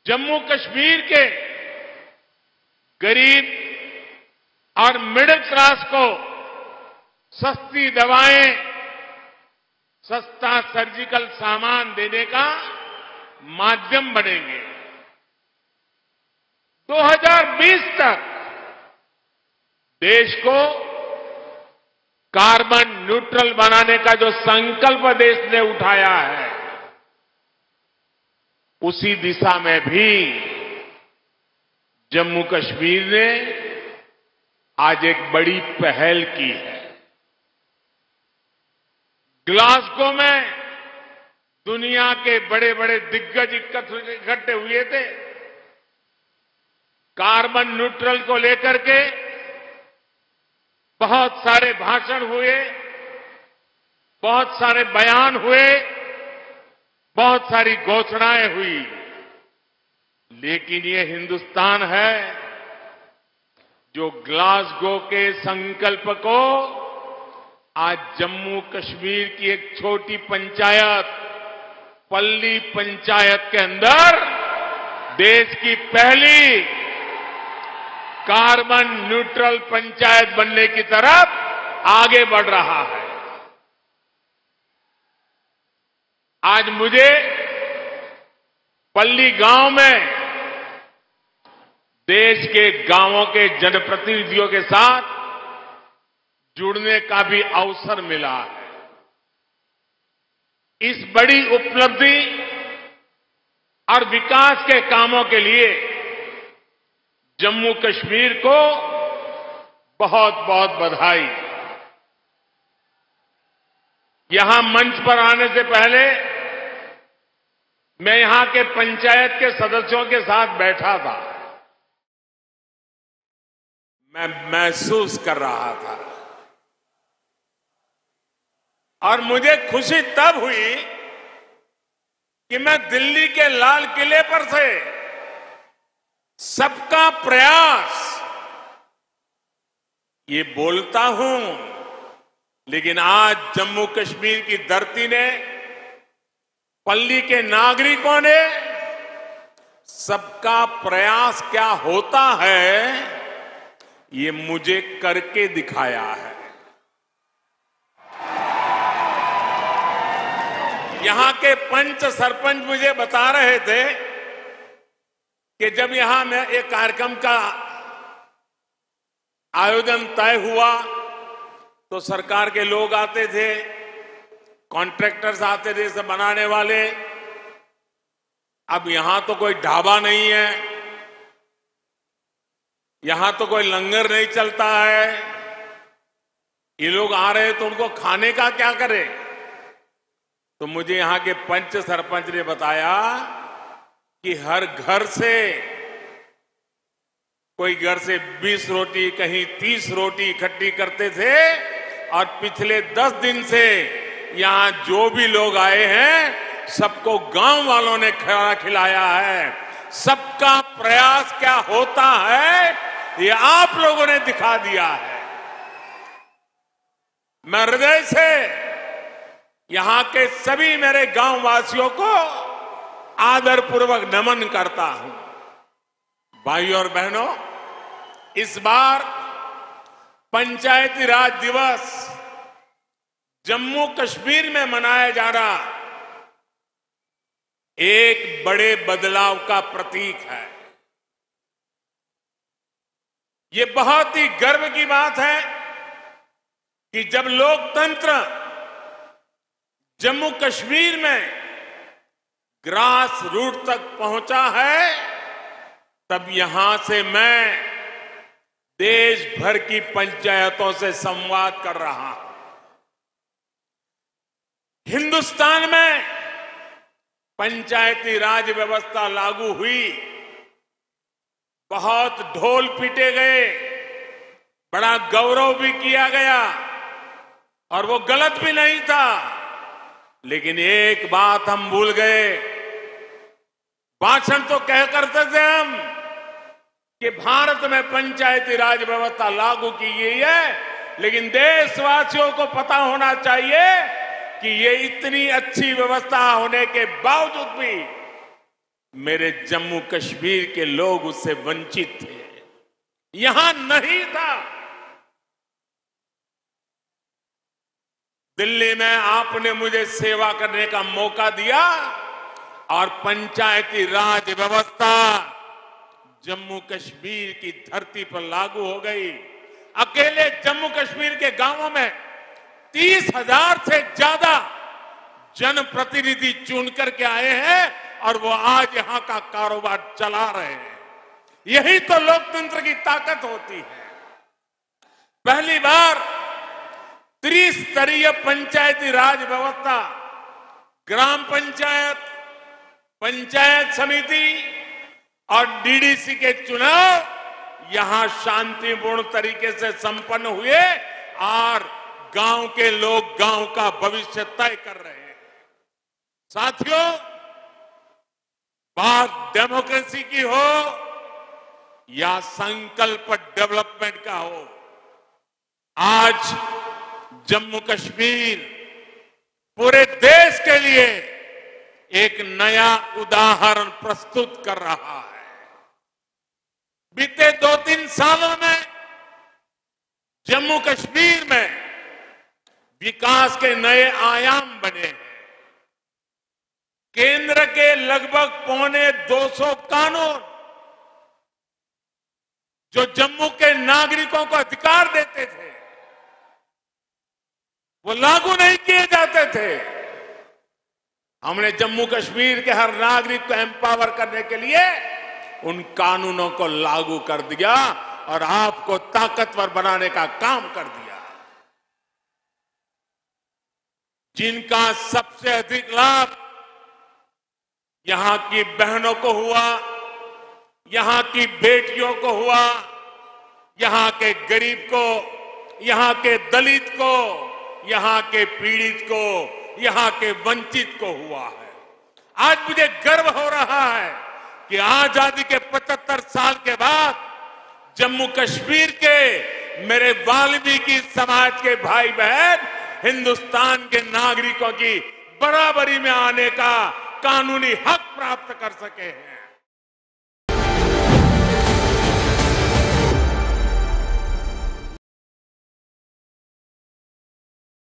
जम्मू कश्मीर के गरीब और मिडिल क्लास को सस्ती दवाएं, सस्ता सर्जिकल सामान देने का माध्यम बनेंगे। 2020 तक देश को कार्बन न्यूट्रल बनाने का जो संकल्प देश ने उठाया है, उसी दिशा में भी जम्मू कश्मीर ने आज एक बड़ी पहल की है। ग्लासगो में दुनिया के बड़े बड़े दिग्गज इकट्ठे हुए थे। कार्बन न्यूट्रल को लेकर के बहुत सारे भाषण हुए, बहुत सारे बयान हुए, बहुत सारी घोषणाएं हुई, लेकिन ये हिंदुस्तान है जो ग्लासगो के संकल्प को आज जम्मू कश्मीर की एक छोटी पंचायत, पल्ली पंचायत के अंदर देश की पहली कार्बन न्यूट्रल पंचायत बनने की तरफ आगे बढ़ रहा है। आज मुझे पल्ली गांव में देश के गांवों के जनप्रतिनिधियों के साथ जुड़ने का भी अवसर मिला है। इस बड़ी उपलब्धि और विकास के कामों के लिए जम्मू कश्मीर को बहुत बहुत बधाई। यहां मंच पर आने से पहले मैं यहां के पंचायत के सदस्यों के साथ बैठा था। मैं महसूस कर रहा था और मुझे खुशी तब हुई कि मैं दिल्ली के लाल किले पर से सबका प्रयास ये बोलता हूं, लेकिन आज जम्मू कश्मीर की धरती ने, पल्ली के नागरिकों ने सबका प्रयास क्या होता है ये मुझे करके दिखाया है। यहां के पंच सरपंच मुझे बता रहे थे कि जब यहां में एक कार्यक्रम का आयोजन तय हुआ तो सरकार के लोग आते थे, कॉन्ट्रैक्टर्स आते थे, सब बनाने वाले। अब यहां तो कोई ढाबा नहीं है, यहां तो कोई लंगर नहीं चलता है। ये लोग आ रहे तो उनको खाने का क्या करें? तो मुझे यहां के पंच सरपंच ने बताया कि हर घर से, कोई घर से 20 रोटी, कहीं 30 रोटी इकट्ठी करते थे और पिछले 10 दिन से यहां जो भी लोग आए हैं सबको गांव वालों ने खाना खिलाया है। सबका प्रयास क्या होता है ये आप लोगों ने दिखा दिया है। मैं हृदय से यहां के सभी मेरे गांव वासियों को आदरपूर्वक नमन करता हूं। भाइयों और बहनों, इस बार पंचायती राज दिवस जम्मू कश्मीर में मनाया जा रहा एक बड़े बदलाव का प्रतीक है। ये बहुत ही गर्व की बात है कि जब लोकतंत्र जम्मू कश्मीर में ग्रास रूट तक पहुंचा है, तब यहां से मैं देश भर की पंचायतों से संवाद कर रहा हूं। हिंदुस्तान में पंचायती राज व्यवस्था लागू हुई, बहुत ढोल पीटे गए, बड़ा गौरव भी किया गया और वो गलत भी नहीं था। लेकिन एक बात हम भूल गए, भाषण तो कह करते थे हम कि भारत में पंचायती राज व्यवस्था लागू की गई है, लेकिन देशवासियों को पता होना चाहिए कि ये इतनी अच्छी व्यवस्था होने के बावजूद भी मेरे जम्मू कश्मीर के लोग उससे वंचित थे, यहां नहीं था। दिल्ली में आपने मुझे सेवा करने का मौका दिया और पंचायती राज व्यवस्था जम्मू कश्मीर की धरती पर लागू हो गई। अकेले जम्मू कश्मीर के गांवों में 30,000 से ज्यादा जनप्रतिनिधि चुन करके आए हैं और वो आज यहां का कारोबार चला रहे हैं। यही तो लोकतंत्र की ताकत होती है। पहली बार त्रिस्तरीय पंचायती राज व्यवस्था, ग्राम पंचायत, पंचायत समिति और डीडीसी के चुनाव यहां शांतिपूर्ण तरीके से संपन्न हुए और गांव के लोग गांव का भविष्य तय कर रहे हैं। साथियों, बात डेमोक्रेसी की हो या संकल्प डेवलपमेंट का हो, आज जम्मू कश्मीर पूरे देश के लिए एक नया उदाहरण प्रस्तुत कर रहा है। बीते 2-3 सालों में जम्मू कश्मीर में विकास के नए आयाम बने हैं। केंद्र के लगभग 250 कानून जो जम्मू के नागरिकों को अधिकार देते थे, वो लागू नहीं किए जाते थे। हमने जम्मू कश्मीर के हर नागरिक को एम्पावर करने के लिए उन कानूनों को लागू कर दिया और आपको ताकतवर बनाने का काम कर दिया। जिनका सबसे अधिक लाभ यहां की बहनों को हुआ, यहां की बेटियों को हुआ, यहां के गरीब को, यहां के दलित को, यहां के पीड़ित को, यहां के वंचित को हुआ है। आज मुझे गर्व हो रहा है कि आजादी के 75 साल के बाद जम्मू कश्मीर के मेरे वाल्मीकि समाज के भाई बहन हिंदुस्तान के नागरिकों की बराबरी में आने का कानूनी हक प्राप्त कर सके हैं।